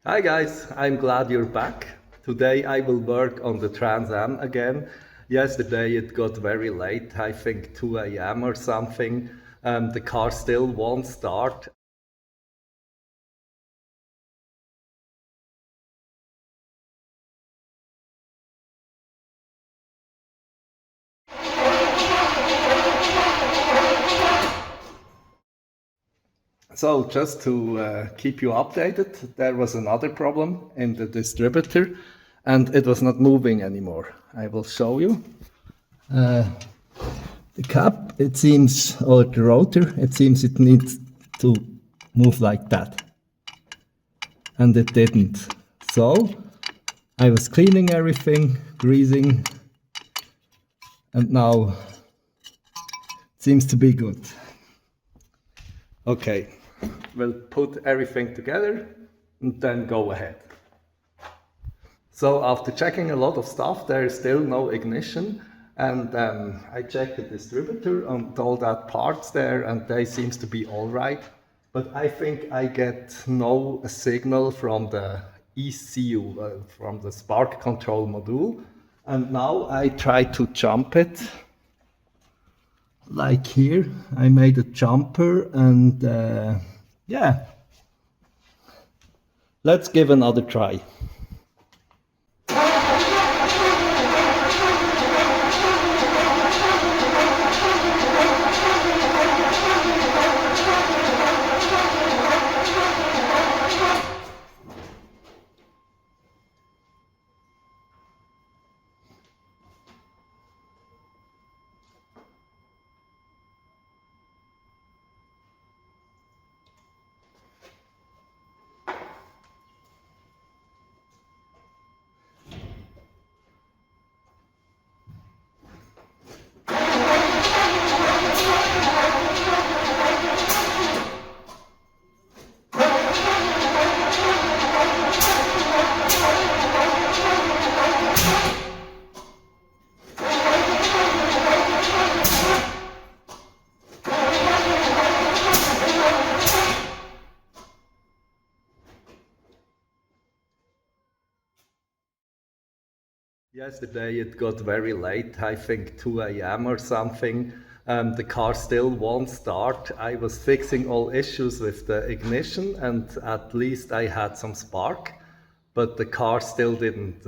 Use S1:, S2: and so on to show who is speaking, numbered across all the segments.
S1: Hi guys, I'm glad you're back. Today I will work on the Trans Am again. Yesterday it got very late, I think 2 a.m. or something. The car still won't start. So just to keep you updated, there was another problem in the distributor and it was not moving anymore. I will show you. The cap, it seems, or the rotor, it seems it needs to move like that. And it didn't. So I was cleaning everything, greasing, and now it seems to be good. Okay, we'll put everything together and then go ahead. So after checking a lot of stuff, there is still no ignition. And I checked the distributor and all that parts there, and they seems to be all right. But I think I get no signal from the ECU, from the spark control module. And now I try to jump it. Like here, I made a jumper and yeah. Let's give another try. Yesterday it got very late, I think 2 a.m. or something. The car still won't start. I was fixing all issues with the ignition and at least I had some spark, but the car still didn't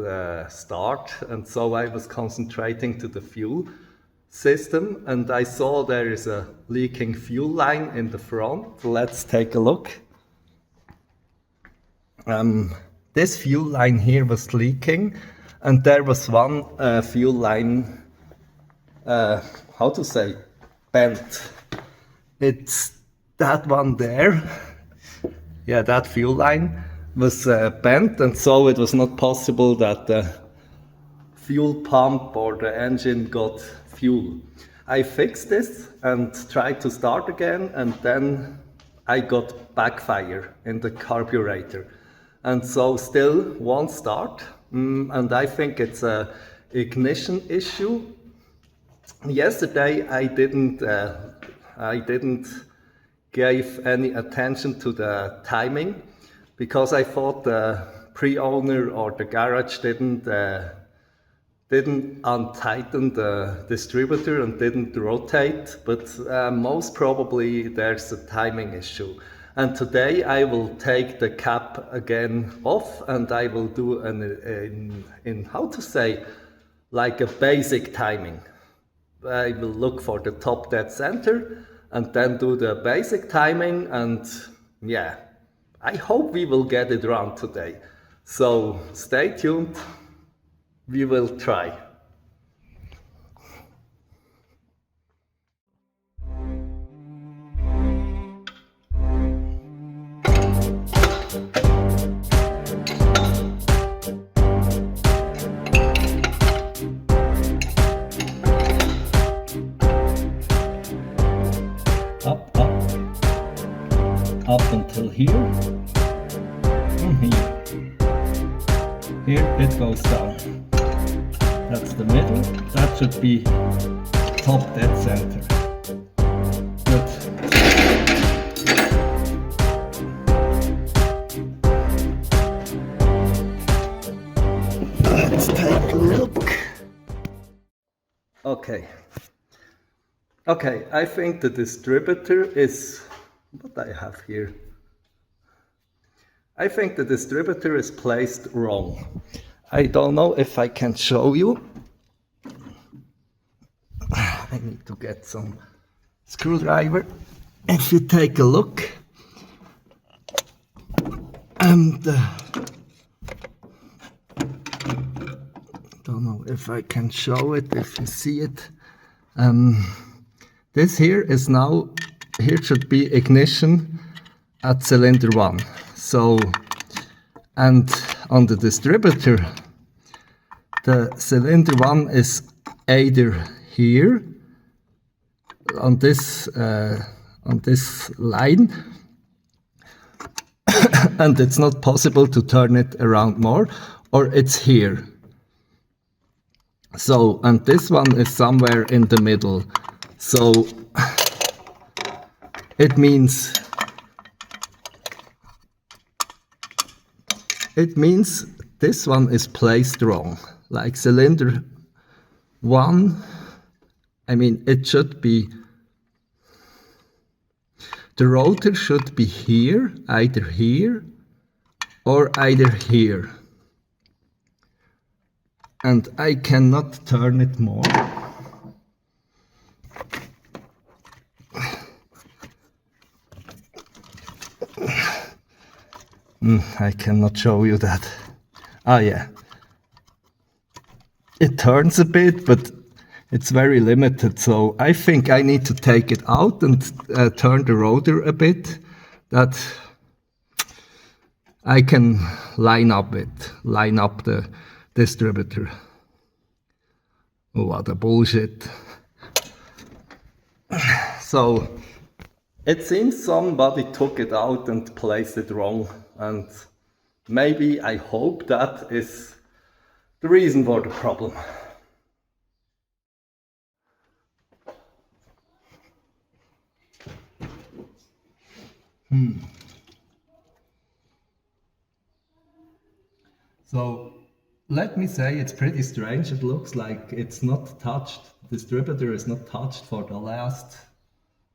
S1: start. And so I was concentrating to the fuel system and I saw there is a leaking fuel line in the front. Let's take a look. This fuel line here was leaking. And there was one fuel line, how to say, bent. It's that one there. Yeah, that fuel line was bent, and so it was not possible that the fuel pump or the engine got fuel. I fixed this and tried to start again, and then I got backfire in the carburetor. And so still won't start. And I think it's an ignition issue. Yesterday I didn't give any attention to the timing because I thought the pre-owner or the garage didn't untighten the distributor and didn't rotate, but most probably there's a timing issue. And today I will take the cap again off and I will do in how to say, like a basic timing. I will look for the top dead center and then do the basic timing, and yeah, I hope we will get it wrong today. So stay tuned, we will try. Up until here, and here it goes down. That's the middle, that should be top dead center. Good. look. Okay, I think the distributor is, what I have here. I think the distributor is placed wrong. I don't know if I can show you. I need to get some screwdriver. If you take a look, and don't know if I can show it, if you see it. This here is now, here should be ignition at cylinder 1. So, and on the distributor, the cylinder 1 is either here, on this line, and it's not possible to turn it around more, or it's here. So, and this one is somewhere in the middle. So, it means this one is placed wrong. Like cylinder 1, I mean, it should be, the rotor should be here, either here or either here. And I cannot turn it more. I cannot show you that. Ah, yeah. It turns a bit, but it's very limited. So I think I need to take it out and turn the rotor a bit, that I can line up the distributor. Oh, what a bullshit. So it seems somebody took it out and placed it wrong, and maybe, I hope, that is the reason for the problem. So let me say, it's pretty strange. It looks like it's not touched. The distributor is not touched for the last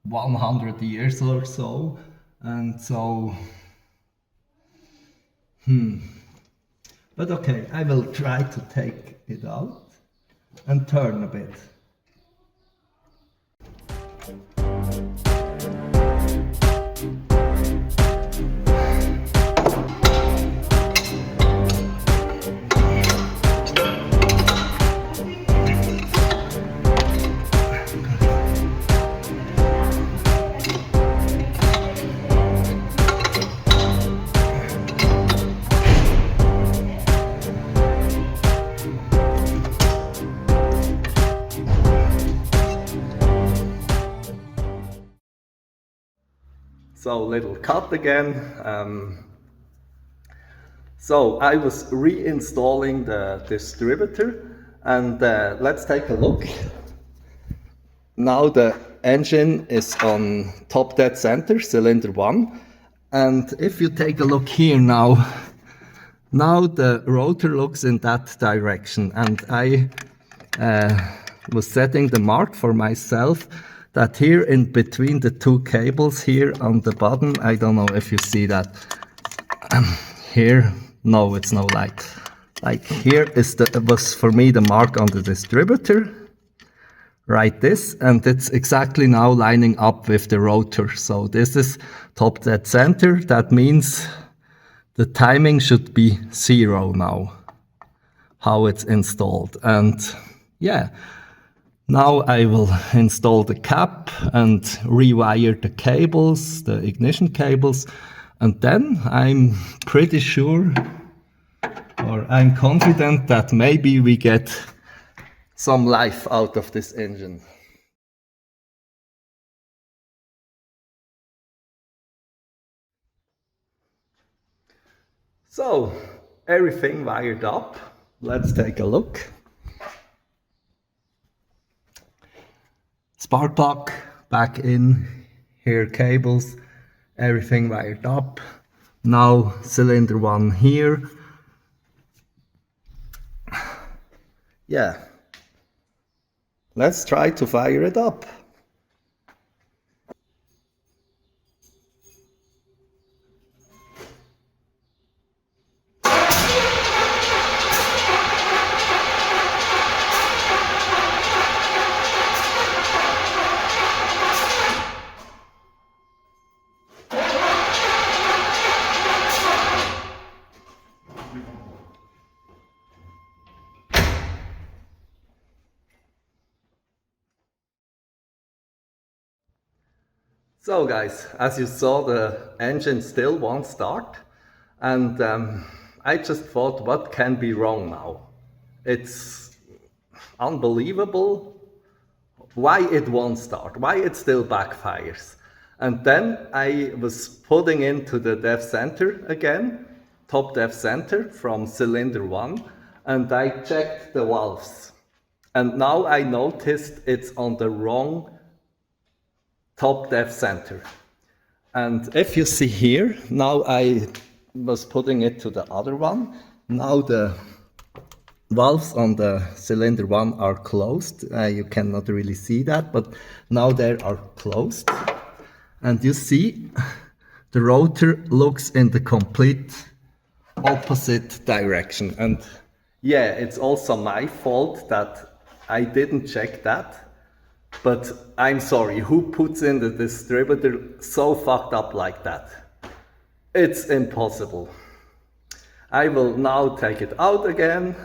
S1: 100 years or so. And so, But okay, I will try to take it out and turn a bit. So little cut again. So I was reinstalling the distributor, and let's take a look. Now the engine is on top dead center, cylinder 1. And if you take a look here now the rotor looks in that direction, and I was setting the mark for myself that here in between the two cables here on the bottom, I don't know if you see that, here, no, it's no light. Like here was for me the mark on the distributor, right this, and it's exactly now lining up with the rotor. So this is top dead center, that means the timing should be 0 now, how it's installed. And yeah, now I will install the cap and rewire the cables, the ignition cables, and then I'm pretty sure, or I'm confident that maybe we get some life out of this engine. So, everything wired up. Let's take a look. Spark plug back in, here cables, everything wired up. Now cylinder 1 here. yeah, let's try to fire it up. So guys, as you saw, the engine still won't start, and I just thought, what can be wrong now? It's unbelievable why it won't start, why it still backfires. And then I was putting into the dev center again, top dev center from cylinder 1, and I checked the valves. And now I noticed it's on the wrong top dev center. And if you see here, now I was putting it to the other one. Now the valves on the cylinder 1 are closed. You cannot really see that, but now they are closed. And you see the rotor looks in the complete opposite direction. And yeah, it's also my fault that I didn't check that. But I'm sorry, who puts in the distributor so fucked up like that? It's impossible. I will now take it out again,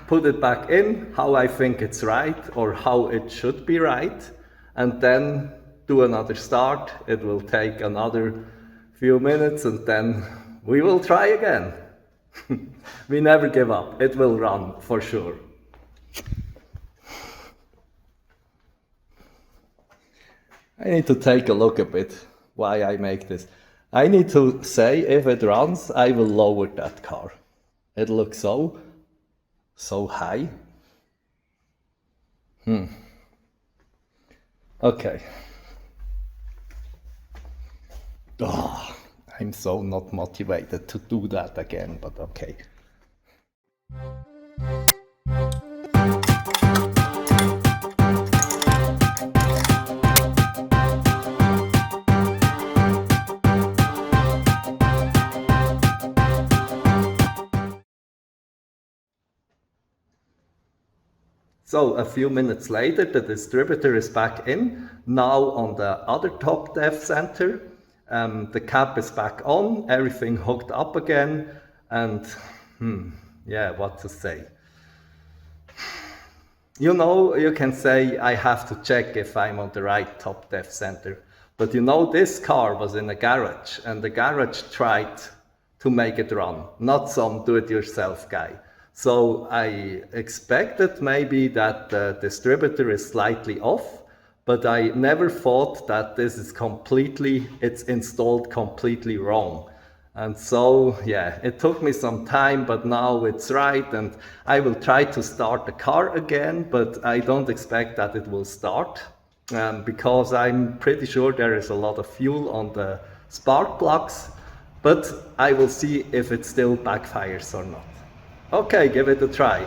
S1: put it back in how I think it's right or how it should be right, and then do another start. It will take another few minutes and then we will try again. We never give up. It will run for sure. I need to take a look a bit why I make this. I need to say if it runs, I will lower that car. It looks so high. Okay. Oh, I'm so not motivated to do that again, but okay. So a few minutes later, the distributor is back in, now on the other top dev center. The cap is back on, everything hooked up again, and yeah, what to say. You know, you can say I have to check if I'm on the right top dev center, but you know, this car was in a garage, and the garage tried to make it run, not some do-it-yourself guy. So I expected maybe that the distributor is slightly off, but I never thought that this is it's installed completely wrong. And so, yeah, it took me some time, but now it's right, and I will try to start the car again, but I don't expect that it will start, because I'm pretty sure there is a lot of fuel on the spark plugs, but I will see if it still backfires or not. Okay, give it a try.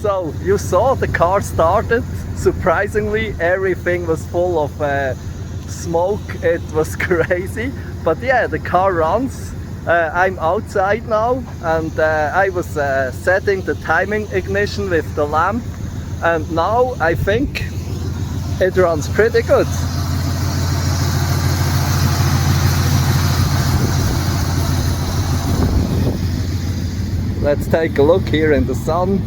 S1: So you saw the car started. Surprisingly, everything was full of smoke. It was crazy, but yeah, the car runs. I'm outside now, and I was setting the timing ignition with the lamp, and now I think it runs pretty good. Let's take a look here in the sun.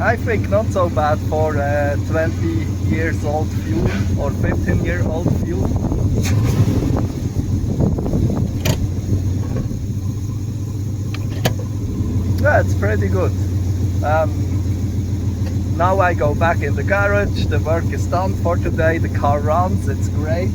S1: I think not so bad for 20 years old fuel or 15-year-old fuel. Yeah, it's pretty good. Now I go back in the garage, the work is done for today, the car runs, it's great.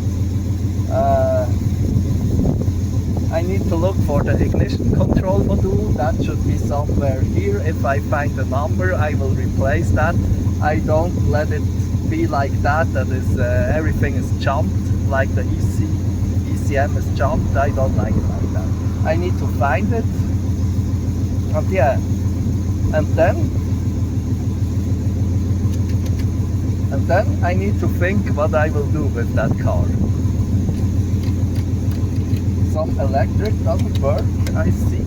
S1: I need to look for the ignition control module. That should be somewhere here. If I find the number, I will replace that. I don't let it be like that, that is everything is jumped, like the ECM is jumped. I don't like it like that. I need to find it. And yeah, and then I need to think what I will do with that car. Some electric doesn't work, I see.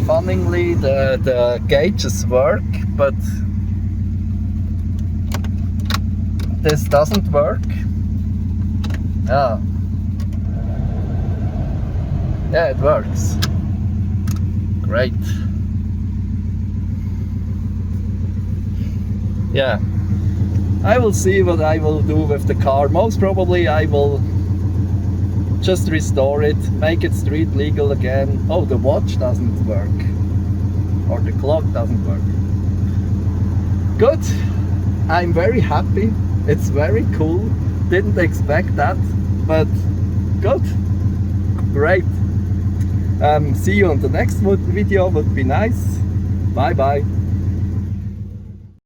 S1: Funnily, the gauges work, but this doesn't work. Yeah, it works. Great. Yeah, I will see what I will do with the car. Most probably I will just restore it, make it street legal again. Oh, the watch doesn't work. Or the clock doesn't work. Good. I'm very happy. It's very cool. Didn't expect that, but good. Great. See you on the next video, would be nice. Bye bye.